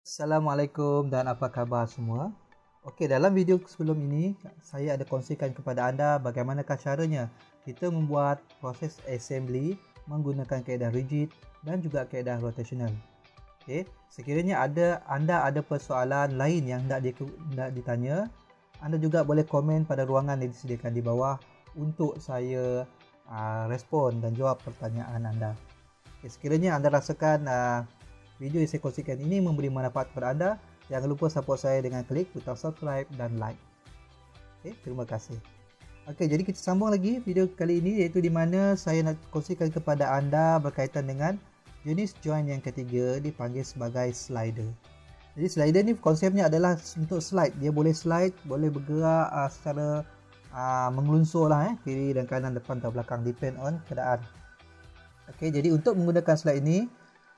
Assalamualaikum dan apa khabar semua. Okey, dalam video sebelum ini saya ada kongsikan kepada anda bagaimanakah caranya kita membuat proses assembly menggunakan kaedah rigid dan juga kaedah rotational. Okey, sekiranya anda ada persoalan lain yang hendak ditanya, anda juga boleh komen pada ruangan yang disediakan di bawah untuk saya respon dan jawab pertanyaan anda. Okay, sekiranya anda rasakan video yang saya kongsikan ini memberi manfaat kepada anda, jangan lupa support saya dengan klik butang subscribe dan like. Okay, terima kasih. Okey, jadi kita sambung lagi video kali ini, iaitu di mana saya nak kongsikan kepada anda berkaitan dengan jenis joint yang ketiga dipanggil sebagai slider. Jadi slider ni konsepnya adalah untuk slide. Dia boleh slide, boleh bergerak secara mengelunsur lah, kiri dan kanan, depan atau belakang, depend on keadaan. Okey, jadi untuk menggunakan slide ini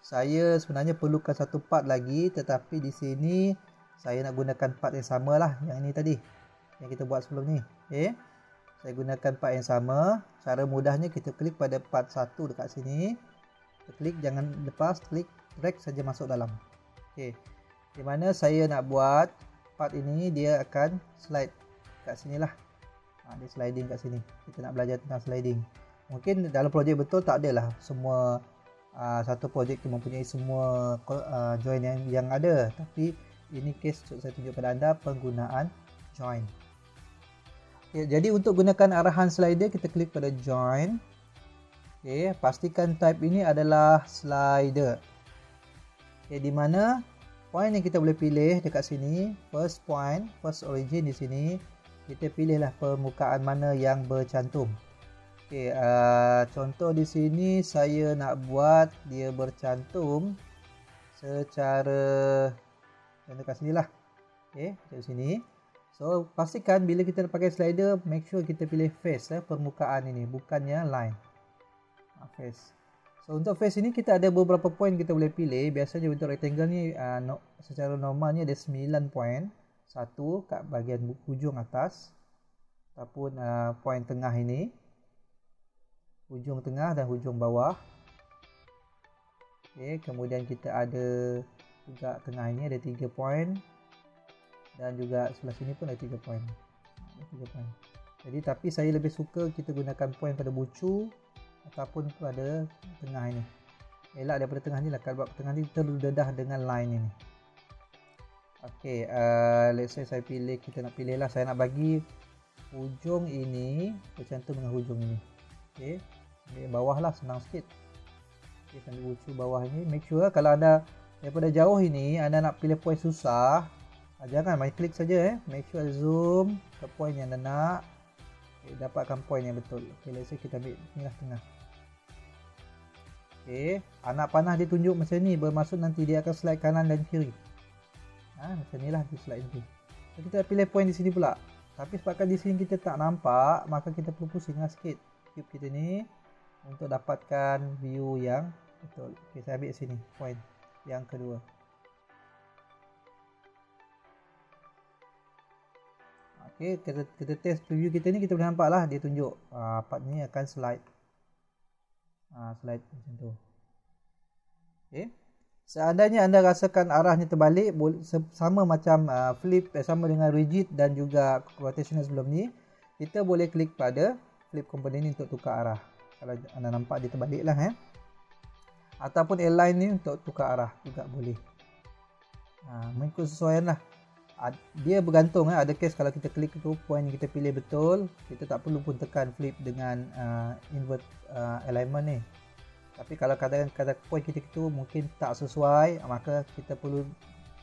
saya sebenarnya perlukan satu part lagi, tetapi di sini saya nak gunakan part yang sama lah, yang ini tadi yang kita buat sebelum ni. Okay, saya gunakan part yang sama. Cara mudahnya kita klik pada part 1 dekat sini, kita klik, jangan lepas, klik, drag saja masuk dalam. Okay, di mana saya nak buat part ini, dia akan slide kat sini lah. Dia sliding kat sini. Kita nak belajar tentang sliding. Mungkin dalam projek betul tak adalah semua satu projek itu mempunyai semua join yang ada, tapi ini case saya tunjuk pada anda penggunaan join. Okay, jadi untuk gunakan arahan slider, kita klik pada join. Okay, pastikan type ini adalah slider. Okay, di mana point yang kita boleh pilih dekat sini, first point, first origin di sini, kita pilihlah permukaan mana yang bercantum. Okay, contoh di sini saya nak buat dia bercantum secara dekat sini lah. Okay, dari sini. So pastikan bila kita pakai slider, make sure kita pilih face, permukaan ini, bukannya line. Face. So untuk face ini kita ada beberapa point kita boleh pilih. Biasanya untuk rectangle ni secara normalnya ada 9 point. Satu kat bahagian hujung atas ataupun point tengah ini, hujung tengah dan hujung bawah. Okay, kemudian kita ada juga tengah ini ada 3 point, dan juga sebelah sini pun ada 3 point. Jadi tapi saya lebih suka kita gunakan point pada bucu ataupun pada tengah ini. Elak daripada tengah ni lah, sebab tengah ni terdedah dengan line ini. Okey, let's say saya pilih, kita nak pilih lah, saya nak bagi hujung ini bercantum dengan hujung ini. Okey, bawah lah, senang sikit. Okay, sambil bucu bawah ini, make sure kalau anda daripada jauh ini anda nak pilih point susah, jangan main klik saja. Make sure zoom ke point yang anda nak. Okay, dapatkan point yang betul. Okay, let's say kita ambil inilah tengah. Okay, anak panah dia tunjuk macam ni, bermaksud nanti dia akan slide kanan dan kiri. Macam ni lah dia slide nanti. So, kita pilih point di sini pula, tapi sebabkan di sini kita tak nampak, maka kita perlu pusinglah sikit cube kita ni untuk dapatkan view yang betul. Okay, saya ambil sini point yang kedua. Okay, kita test preview kita ni, kita boleh nampak lah dia tunjuk part ni akan slide. Slide macam tu. Okay, seandainya anda rasakan arahnya terbalik, sama macam flip, sama dengan rigid dan juga rotational sebelum ni, kita boleh klik pada flip component ni untuk tukar arah. Kalau anda nampak dia terbalik lah, ataupun align ni untuk tukar arah juga boleh. Mengikut sesuaian lah. Dia bergantung, ada case kalau kita klik tu point yang kita pilih betul, kita tak perlu pun tekan flip dengan invert alignment ni. Tapi kalau kadang-kadang point kita itu mungkin tak sesuai, maka kita perlu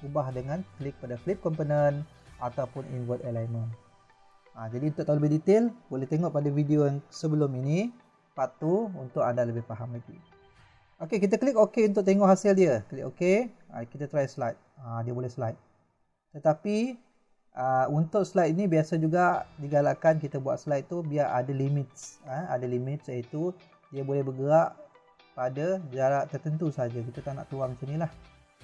ubah dengan klik pada flip component ataupun invert alignment. Jadi untuk tahu lebih detail, boleh tengok pada video yang sebelum ini, part 2, untuk anda lebih faham lagi. Okey, kita klik OK untuk tengok hasil dia. Klik OK, kita try slide. Dia boleh slide. Tetapi untuk slide ini biasa juga digalakkan kita buat slide tu biar ada limits. Ada limits, iaitu dia boleh bergerak pada jarak tertentu saja. Kita tak nak tuang macam ni lah.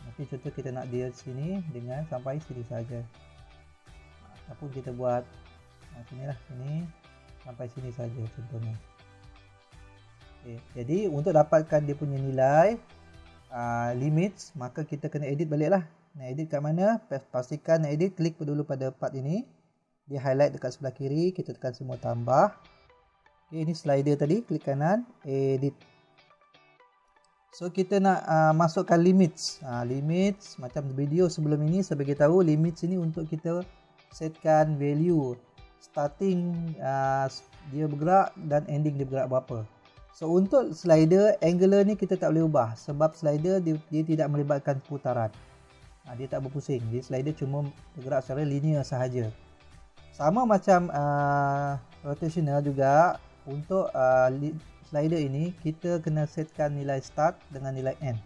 Mungkin contoh kita nak dia sini dengan sampai sini saja. Ataupun kita buat sini lah, sini sampai sini saja contohnya. Okay, jadi untuk dapatkan dia punya nilai limits, maka kita kena edit balik lah. Nak edit kat mana? Pastikan nak edit, klik dulu pada part ini. Dia highlight dekat sebelah kiri, kita tekan semua tambah. Okay, ini slider tadi, klik kanan, edit. So kita nak masukkan limits. Limits macam video sebelum ini saya beritahu, limits ini untuk kita setkan value starting dia bergerak dan ending dia bergerak berapa. So untuk slider, angular ni kita tak boleh ubah sebab slider dia tidak melibatkan putaran. Dia tak berpusing. Jadi slider cuma bergerak secara linear sahaja. Sama macam rotational juga, untuk slider ini kita kena setkan nilai start dengan nilai end.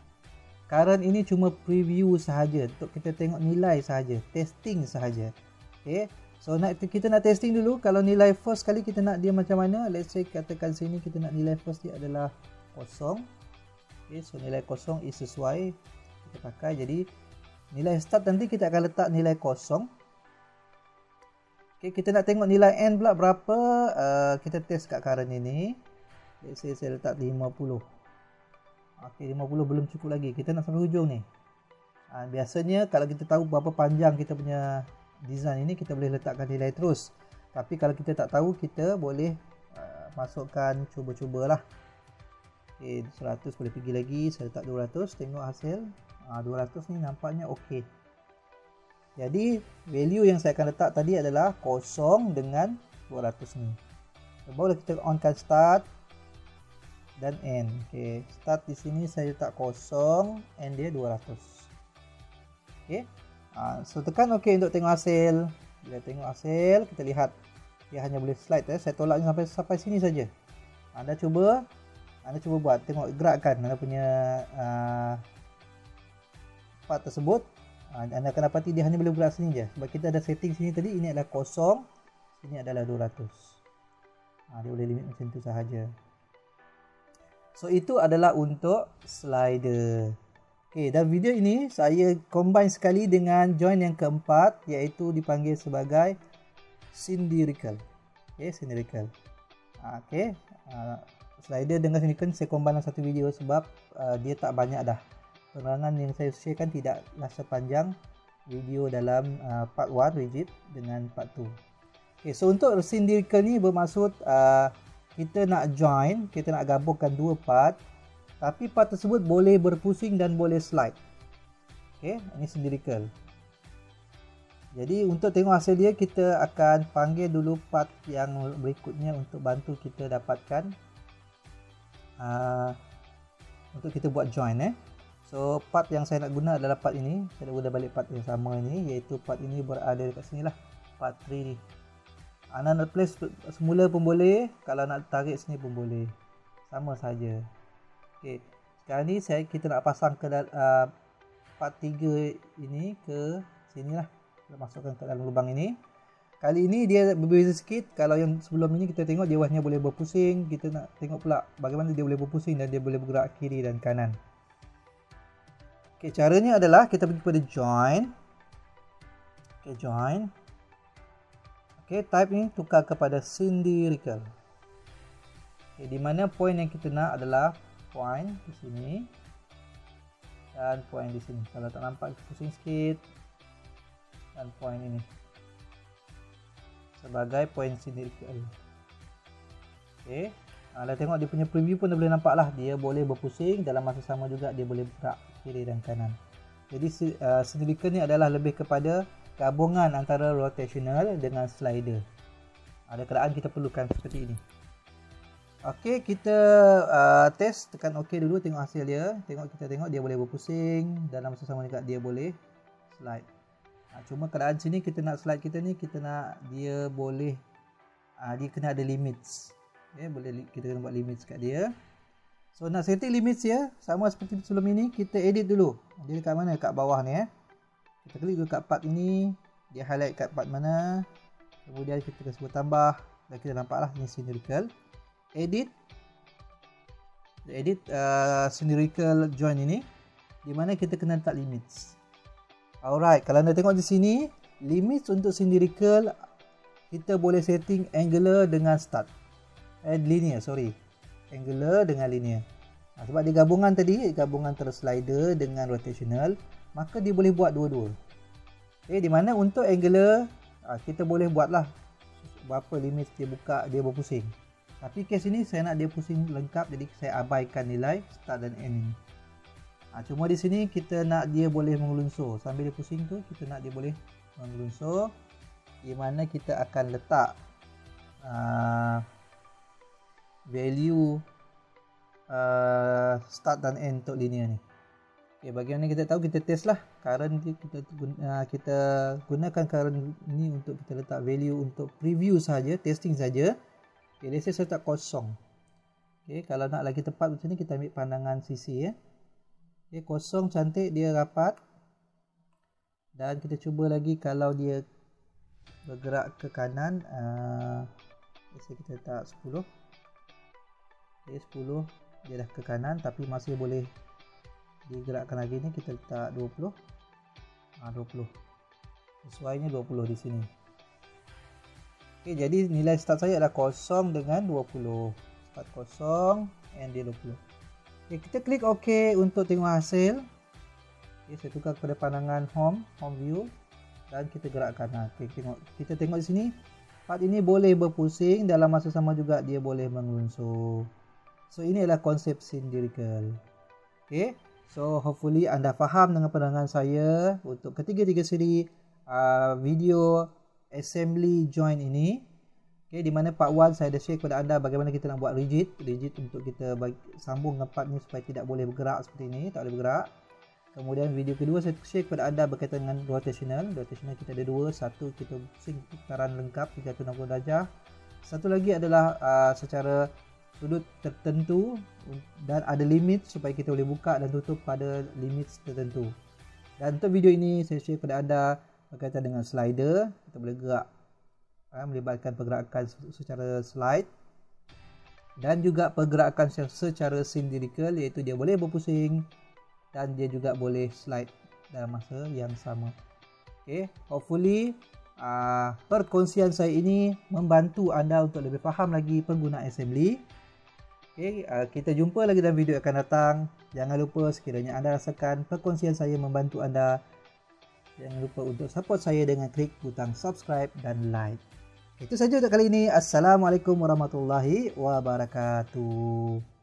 Current ini cuma preview sahaja, untuk kita tengok nilai sahaja, testing sahaja. Okay. So kita nak testing dulu. Kalau nilai first kali kita nak dia macam mana. Let's say katakan sini kita nak nilai first dia adalah kosong. Okay, so nilai kosong is sesuai kita pakai. Jadi nilai start nanti kita akan letak nilai kosong. Okay, kita nak tengok nilai end pula berapa. Kita test kat current ini. Let's say saya letak 50. Okay, 50 belum cukup lagi. Kita nak sampai hujung ni. Biasanya kalau kita tahu berapa panjang kita punya design ini, kita boleh letakkan nilai terus. Tapi kalau kita tak tahu, kita boleh masukkan, cuba-cubalah. Okay, 100 boleh pergi lagi. Saya letak 200. Tengok hasil. 200 ni nampaknya okey. Jadi value yang saya akan letak tadi adalah kosong dengan 200 ni. So, barulah kita onkan start dan end. Okay, start di sini saya letak kosong, end dia 200. Okay, so tekan OK untuk tengok hasil. Bila tengok hasil, kita lihat dia hanya boleh slide. Saya tolak sampai sini saja. Anda cuba buat, tengok gerakkan anda punya part tersebut. Anda akan dapati dia hanya boleh bergerak sini je. Sebab kita ada setting sini tadi, ini adalah kosong, sini adalah 200. Dia boleh limit macam tu sahaja. So itu adalah untuk slider. Okay, dan video ini saya combine sekali dengan join yang keempat, iaitu dipanggil sebagai cylindrical. Okay, cylindrical. Okay, slider dengan cylindrical saya combine dalam satu video sebab dia tak banyak dah. Penerangan yang saya sharekan tidaklah sepanjang video dalam part 1 rigid dengan part 2. Okay, so untuk cylindrical ni bermaksud kita nak join, kita nak gabungkan dua part, tapi part tersebut boleh berpusing dan boleh slide. Okay, ini cylindrical. Jadi untuk tengok hasil dia, kita akan panggil dulu part yang berikutnya untuk bantu kita dapatkan untuk kita buat join. So part yang saya nak guna adalah part ini. Saya nak guna balik part yang sama ini, iaitu part ini berada dekat sini lah, part 3 ni. Anda nak place semula pun boleh, kalau nak tarik sini pun boleh, sama saja. Okay, sekarang ni kita nak pasang ke part 3 ini ke sini lah. Kita masukkan ke dalam lubang ini. Kali ini dia berbeza sikit. Kalau yang sebelum ini kita tengok dia hanya boleh berpusing. Kita nak tengok pula bagaimana dia boleh berpusing dan dia boleh bergerak kiri dan kanan. Okay, caranya adalah kita pergi pada join. Okay, join. Okay, type ni tukar kepada cylindrical. Okay, di mana point yang kita nak adalah point di sini dan point di sini. Kalau tak nampak, kita pusing sikit. Dan point ini sebagai point cylindrical. Okay, anda tengok dia punya preview pun dah boleh nampak lah, dia boleh berpusing, dalam masa sama juga dia boleh bergerak kiri dan kanan. Jadi cylindrical ni adalah lebih kepada gabungan antara rotational dengan slider. Ada keadaan kita perlukan seperti ini. Okey, kita test, tekan OK dulu, tengok hasil dia. Kita tengok dia boleh berpusing, dalam masa sama juga dia boleh slide. Cuma keadaan sini kita nak slide kita ni, kita nak dia boleh dia kena ada limits. Okay, boleh kita kena buat limits kat dia. So nak setting limits dia sama seperti sebelum ini, kita edit dulu. Dia dekat mana? Kat bawah ni. Kita klik dulu kat part ini, dia highlight kat part mana. Kemudian kita sebut tambah dan kita nampaklah ni cylindrical. Edit cylindrical join ini, di mana kita kena letak limits. Alright, kalau anda tengok di sini, limits untuk cylindrical kita boleh setting angular dengan start. Linear, sorry. Angular dengan linear. Sebab dia gabungan tadi, gabungan antara slider dengan rotational. maka dia boleh buat dua-dua. Di mana untuk angular kita boleh buatlah berapa limit dia buka, dia berpusing. Tapi kes ini saya nak dia pusing lengkap, jadi saya abaikan nilai start dan end ini. Cuma di sini kita nak dia boleh mengelunsur. Sambil dia pusing tu, kita nak dia boleh mengelunsur, di mana kita akan letak value start dan end untuk linear ni. Bagaimana kita tahu, kita test lah current kita gunakan current ni untuk kita letak value untuk preview saja, testing saja. Let's say saya letak kosong. Kalau nak lagi tepat macam ni, kita ambil pandangan sisi ya. Kosong, cantik, dia rapat. Dan kita cuba lagi kalau dia bergerak ke kanan, let's say kita letak 10. 10 dia dah ke kanan tapi masih boleh digerakkan lagi ni, kita letak 20. 20. Sesuainya 20 di sini. Jadi nilai start saya adalah 0 dengan 20. Start 0 and dia 20. Kita klik OK untuk tengok hasil. Saya tukar kepada pandangan home view dan kita gerakkan. Kita tengok di sini, part ini boleh berpusing, dalam masa sama juga dia boleh mengelunsur. So ini adalah konsep cylindrical. So hopefully anda faham dengan pandangan saya untuk ketiga-tiga siri video assembly joint ini. Di mana part 1 saya dah share kepada anda bagaimana kita nak buat rigid untuk kita sambung dengan part ni supaya tidak boleh bergerak seperti ini, tak boleh bergerak. Kemudian video kedua saya share kepada anda berkaitan dengan rotational kita ada dua, satu kita pusing putaran lengkap 360 darjah. Satu lagi adalah secara sudut tertentu dan ada limit supaya kita boleh buka dan tutup pada limit tertentu. Dan untuk video ini saya share kepada anda berkaitan dengan slider. Kita boleh gerak, melibatkan pergerakan secara slide dan juga pergerakan secara cylindrical, iaitu dia boleh berpusing dan dia juga boleh slide dalam masa yang sama. Hopefully perkongsian saya ini membantu anda untuk lebih faham lagi penggunaan assembly. Kita jumpa lagi dalam video akan datang. Jangan lupa sekiranya anda rasakan perkongsian saya membantu anda, jangan lupa untuk support saya dengan klik butang subscribe dan like. Itu saja untuk kali ini. Assalamualaikum warahmatullahi wabarakatuh.